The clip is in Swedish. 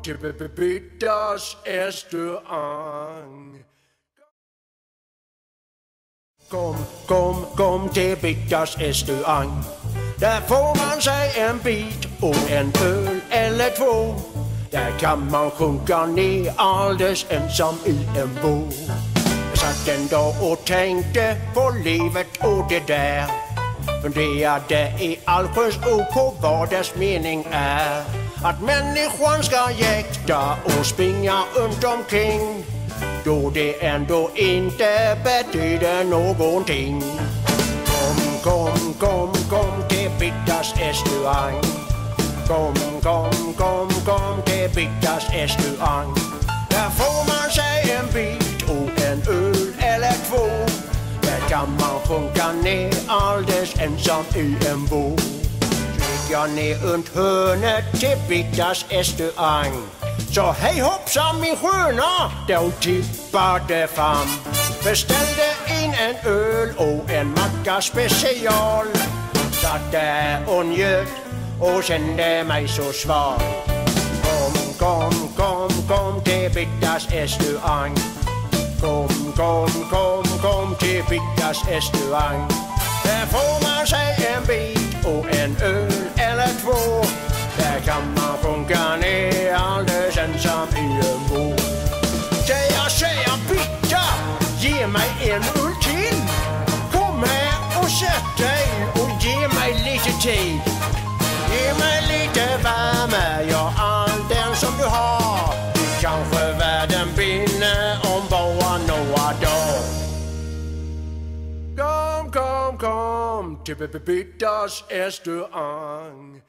till Bitters restaurang. Kom till Bitters restaurang. Där får man sig en bit och en öl eller två. Där kan man sjunka ner alldeles ensam i en bå. Jag satt en dag och tänkte på livet och det där. Funderade i allsköns ord på vad dess mening är. Att människan ska jäkta och springa runt omkring, då det ändå inte betyder någonting. Kom till Bitters restaurang. Kom till Bitters restaurang. Där får man sig en bit och en öl eller två. Där kan man sjunka ner alldeles ensam i en bå. Gick jag ner runt hörnet till Bitters restaurang. Så hej hoppsan min sköna, då tippade fram. Beställde in en öl och en macka special. Satt där och njöt och kände mig så svag. Kom till Bitters restaurang. Kom till Bitters restaurang. Där får man sig en bit och en öl eller två. Där kan man sjunka ner alldeles ensam i en bå. Jag säger Bitter, ge mig en öl till. Kom här och sätt dig och ge mig lite tid. Ge mig lite värme, ja allt den som du har. Kanske världen vinner om bara några dagar. Kom till Bitters restaurang.